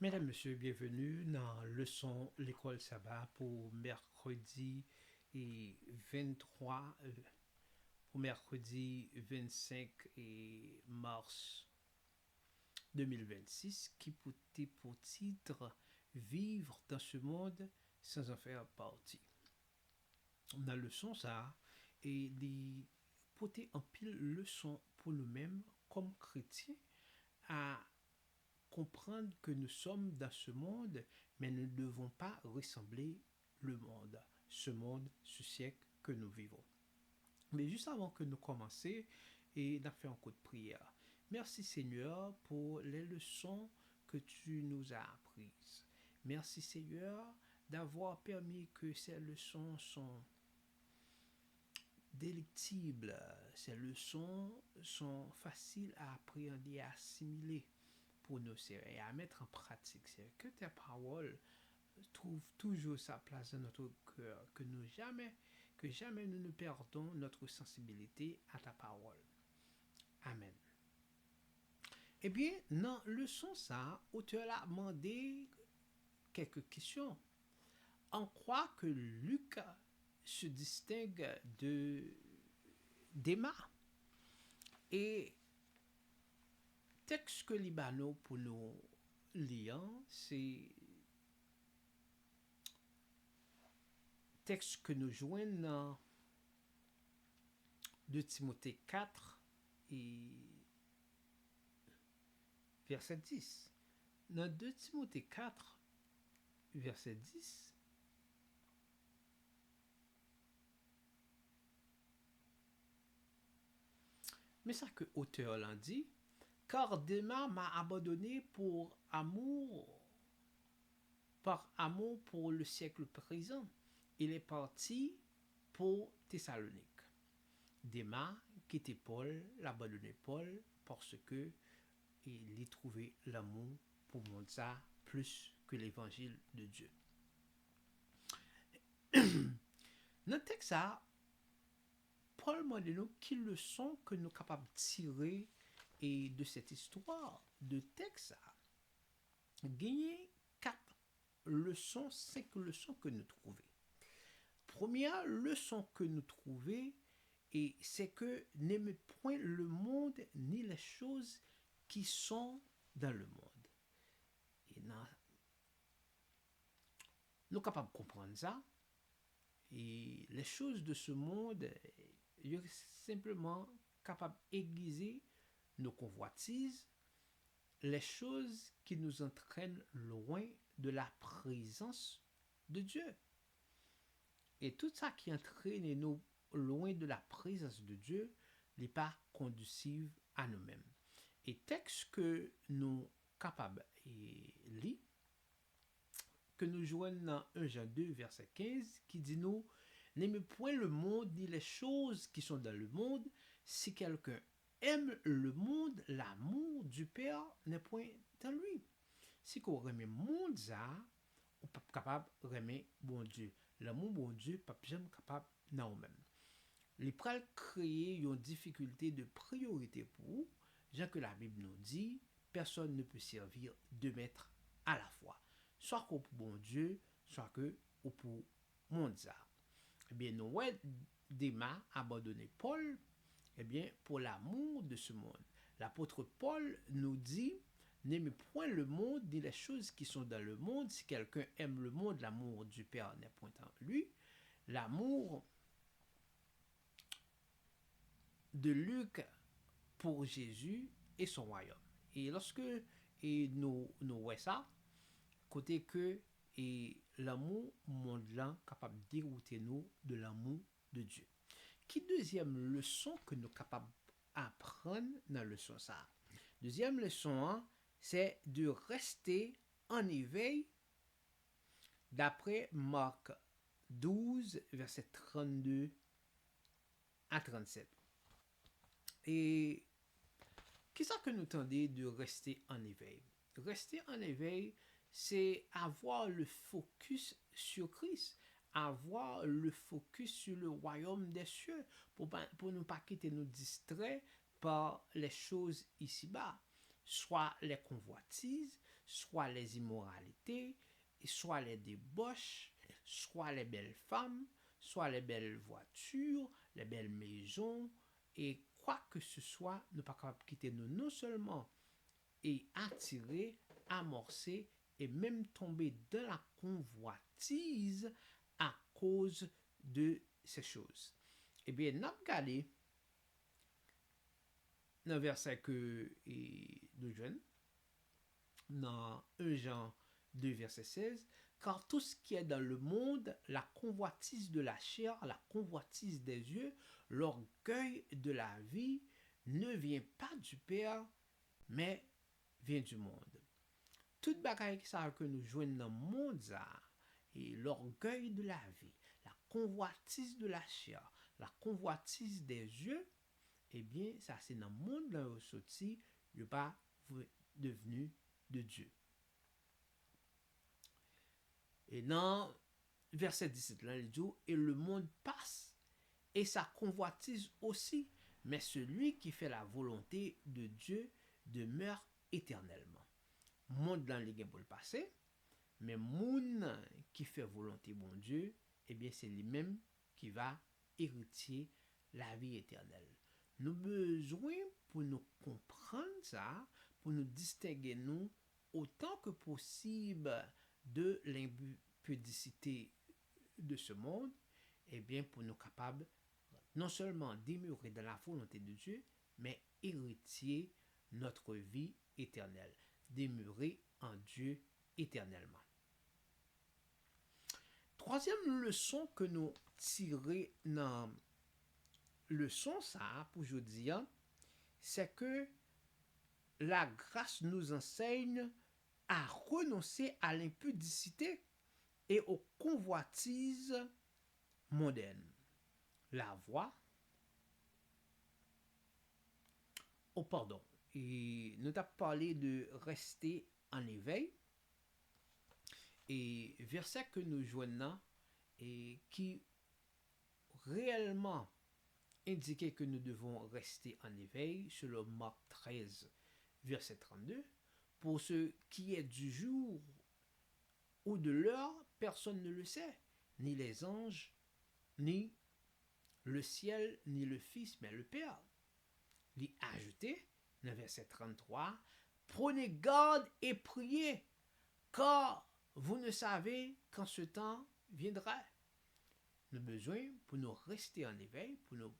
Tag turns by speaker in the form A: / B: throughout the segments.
A: Mesdames, Messieurs, bienvenue dans Leçon L'école Sabbat pour mercredi et 23, pour mercredi 25 et mars 2026, qui portait pour titre Vivre dans ce monde sans en faire partie. Dans le leçon ça, et des porter en pile leçon pour nous-mêmes comme chrétiens à comprendre que nous sommes dans ce monde, mais nous ne devons pas ressembler le monde, ce siècle que nous vivons. Mais juste avant que nous commencions, et d'en faire un coup de prière. Merci Seigneur pour les leçons que tu nous as apprises. Merci Seigneur d'avoir permis que ces leçons sont délectibles. Ces leçons sont faciles à appréhender et à assimiler pour nous, Seigneur, et à mettre en pratique, Seigneur. Que ta parole trouve toujours sa place dans notre cœur, que jamais nous ne perdons notre sensibilité à ta parole. Amen. Eh bien, dans le leçon ça, l'auteur a demandé quelques questions. En quoi que Luc se distingue d'Emma? Et texte que Libano pour nous lire, c'est texte que nous joignons dans 2 Timothée 4 et verset 10. Dans 2 Timothée 4, verset 10, mais ça que l'auteur l'a dit, car Déma m'a abandonné par amour pour le siècle présent. Il est parti pour Thessalonique. Déma quittait Paul, l'abandonnait Paul parce que il y trouvait l'amour pour monde ça plus que l'évangile de Dieu. Dans le texte, Paul demande nous quelle leçon que nous sommes capables de tirer et de cette histoire de texte. Gagner 4 leçons, 5 leçons que nous trouvons. Première leçon que nous trouvons, et c'est que n'aimez point le monde ni les choses qui sont dans le monde. Et nous sommes capables de comprendre ça. Et les choses de ce monde, ils sont simplement capables d'aiguiser nos convoitises, les choses qui nous entraînent loin de la présence de Dieu. Et tout ça qui entraîne nous loin de la présence de Dieu n'est pas conducive à nous-mêmes. Et texte que nous capables de lire, que nous joignons dans 1 Jean 2, verset 15, qui dit nous, n'aimez point le monde ni les choses qui sont dans le monde. Si quelqu'un aime le monde, l'amour du Père n'est point dans lui. Si qu'on remet le monde, ça, on n'est pas capable de remettre bon Dieu. L'amour bon Dieu, pas jamais capable non même. Les pral créer une difficulté de priorité pour vous, Jean que la Bible nous dit, personne ne peut servir deux maîtres à la fois. Soit pour bon Dieu, soit que pour monde ça. Eh bien, nous ouais, Déma abandonné Paul, eh bien, pour l'amour de ce monde. L'apôtre Paul nous dit, n'aimez point le monde ni les choses qui sont dans le monde. Si quelqu'un aime le monde, l'amour du Père n'est point en lui. L'amour de Luc pour Jésus et son royaume. Et lorsque nous voyons ça, côté que l'amour monde capable de dérouter nous de l'amour de Dieu. Qui deuxième leçon que nous sommes capables d'apprendre dans le leçon ça? Deuxième leçon, hein, c'est de rester en éveil d'après Marc 12, verset 32 à 37. Et qu'est-ce que nous tendez de rester en éveil? Rester en éveil, c'est avoir le focus sur Christ, avoir le focus sur le royaume des cieux, pour ne pas quitter nous distraits par les choses ici-bas, soit les convoitises, soit les immoralités, soit les débauches, soit les belles femmes, soit les belles voitures, les belles maisons, et quoi que ce soit, nous pas capable de quitter nous non seulement et attirer, amorcer et même tomber dans la convoitise à cause de ces choses. Eh bien, nous regardons dans le verset que nous jeunes, dans 1 Jean 2, verset 16, car tout ce qui est dans le monde, la convoitise de la chair, la convoitise des yeux, l'orgueil de la vie, ne vient pas du Père, mais vient du monde. Tout bagaille ça que nous jouons dans le monde, ça, et l'orgueil de la vie, la convoitise de la chair, la convoitise des yeux, eh bien, ça c'est dans le monde là où sorti, il n'est pas devenu de Dieu. Et dans verset 17, là, il dit, et le monde passe, et sa convoitise aussi, mais celui qui fait la volonté de Dieu demeure éternellement. Monde dans les pour le passé, mais moun qui fait volonté bon Dieu, eh bien c'est lui-même qui va hériter la vie éternelle. Nous avons besoin pour nous comprendre ça, pour nous distinguer nous autant que possible de l'impudicité de ce monde, eh bien pour nous capables non seulement demeurer dans la volonté de Dieu, mais héritier notre vie éternelle, demeurer en Dieu éternellement. Troisième leçon que nous tirons dans leçon ça pour aujourd'hui, c'est que la grâce nous enseigne à renoncer à l'impudicité et aux convoitises mondaines. La voie, pardon, et nous avons parlé de rester en éveil, et verset que nous joignons et qui réellement indiquait que nous devons rester en éveil, selon Marc 13, verset 32, pour ce qui est du jour ou de l'heure, personne ne le sait, ni les anges, ni le ciel, ni le Fils, mais le Père. Il est ajouté, dans verset 33, prenez garde et priez, car vous ne savez quand ce temps viendra. Nous avons besoin pour nous rester en éveil, pour nous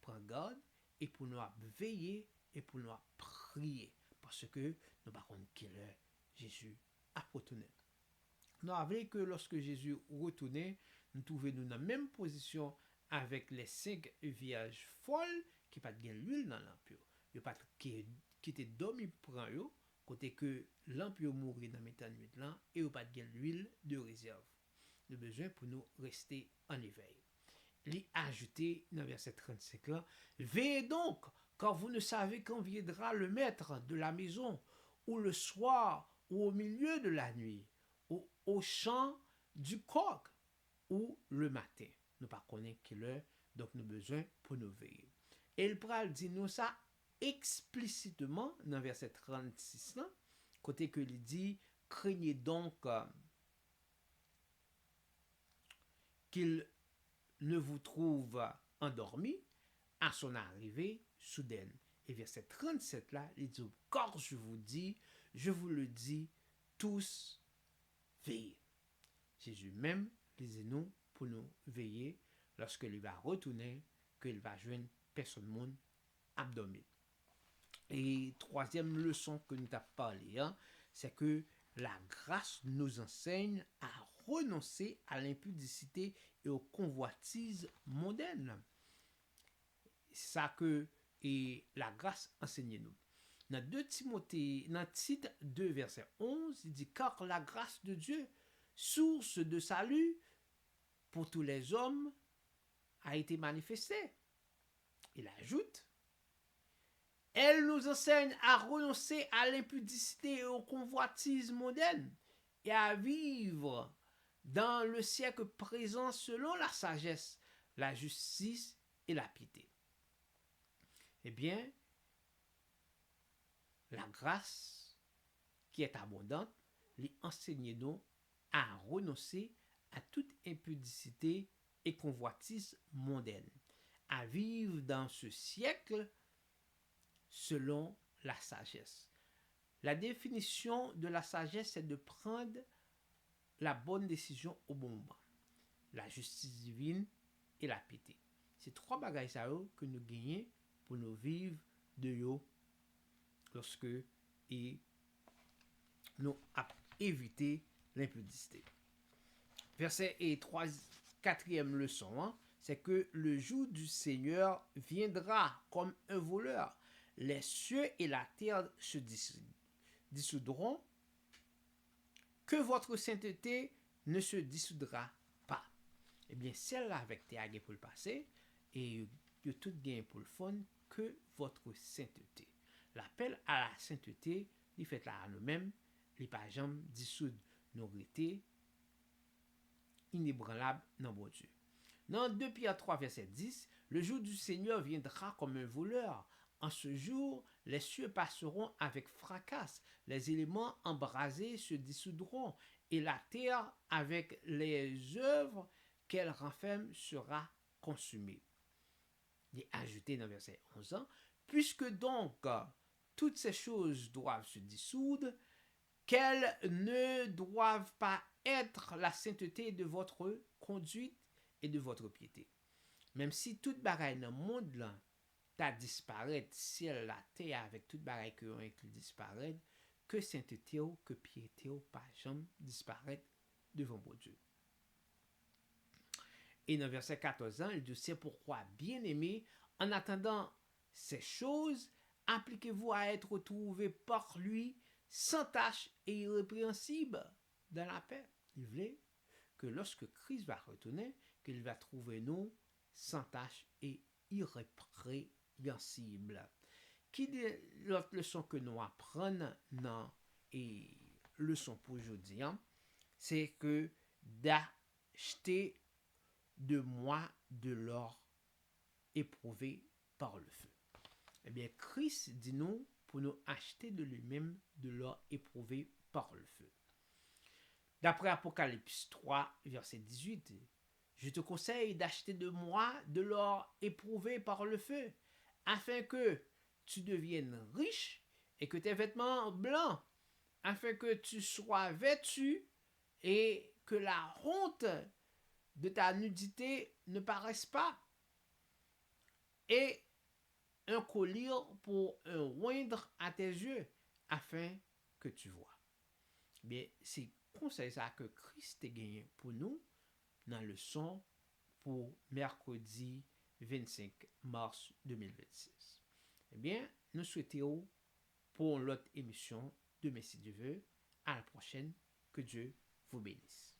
A: prendre garde et pour nous veiller et pour nous prier. Parce que nous ne savons pas quelle heure Jésus a retourné. Nous avons que lorsque Jésus retournait, nous trouvons nous dans la même position avec les 5 vierges folles qui n'ont pas de l'huile dans l'ampoule. Qui étaient dormis pour eux, côté que l'ampoule mourit dans la nuit là et n'ont pas de l'huile de réserve. Nous avons besoin pour nous rester en éveil. Il est ajouté dans verset 35 là, veillez donc, car vous ne savez quand viendra le maître de la maison, ou le soir, ou au milieu de la nuit, ou au chant du coq, ou le matin. Nous ne connaissons pas quelle heure, donc nous avons besoin pour nous veiller. Et le pral dit nous ça explicitement dans verset 36 là, côté que il dit, craignez donc qu'il ne vous trouve endormi à son arrivée soudaine. Et verset 37 là, il dit, car je vous le dis, tous veillez. Jésus même, lisez-nous pour nous veiller lorsque il va retourner, qu'il va joindre personne monde abdominal. Et troisième leçon que nous avons parlé, c'est que la grâce nous enseigne à renoncer à l'impudicité et aux convoitises mondaines. C'est ça que et la grâce enseigne nous. Dans 2 Timothée, dans Tite 2, verset 11, il dit, car la grâce de Dieu, source de salut pour tous les hommes, a été manifestée. Il ajoute, elle nous enseigne à renoncer à l'impudicité et aux convoitises mondaines et à vivre dans le siècle présent selon la sagesse, la justice et la piété. Eh bien, la grâce qui est abondante, lui enseigner nous à renoncer à toute impudicité et convoitise mondaine, à vivre dans ce siècle selon la sagesse. La définition de la sagesse, c'est de prendre la bonne décision au bon moment. La justice divine et la piété. C'est trois bagages que nous gagnons pour nous vivre de yo lorsque et nous éviter l'impudicité. Verset et 3, quatrième leçon, c'est que le jour du Seigneur viendra comme un voleur. Les cieux et la terre se dissoudront, que votre sainteté ne se dissoudra pas. Eh bien, celle-là avec terre pour le passé, et de tout gain pour le fond, que votre sainteté. L'appel à la sainteté, il fait là à nous-mêmes, les pas jamais dissoudre nos rétés inébranlables dans bon Dieu. Dans 2 Pierre 3, verset 10, le jour du Seigneur viendra comme un voleur. En ce jour, les cieux passeront avec fracas, les éléments embrasés se dissoudront, et la terre, avec les œuvres qu'elle renferme, sera consumée. Il est ajouté dans verset 11, puisque donc toutes ces choses doivent se dissoudre, qu'elles ne doivent pas être la sainteté de votre conduite et de votre piété. Même si toute bagaille dans le monde là t'a disparaître, ciel la terre avec toute bagaille que on inclut disparaître, que sainteté ou que piété ou pas jamais disparaître devant mon Dieu. Et dans verset 14, il dit, c'est pourquoi, bien-aimés, en attendant ces choses, appliquez-vous à être trouvés par lui sans tache et irrépréhensible dans la paix. Il voulait que lorsque Christ va retourner, qu'il va trouver nous sans tache et irrépréhensible. Qui est l'autre leçon que nous apprenons dans et leçon pour aujourd'hui, c'est que d'acheter de moi de l'or éprouvé par le feu. Eh bien, Christ dit nous pour nous acheter de lui-même de l'or éprouvé par le feu. D'après Apocalypse 3, verset 18, je te conseille d'acheter de moi de l'or éprouvé par le feu, afin que tu deviennes riche et que tes vêtements blancs, afin que tu sois vêtu et que la honte de ta nudité ne paraisse pas, et un collier pour un oindre à tes yeux, afin que tu vois. Bien, c'est conseil ça que Christ a gagné pour nous dans le leçon pour mercredi 25 mars 2026. Eh bien, nous souhaitons pour l'autre émission de Messie Dieu veut. À la prochaine. Que Dieu vous bénisse.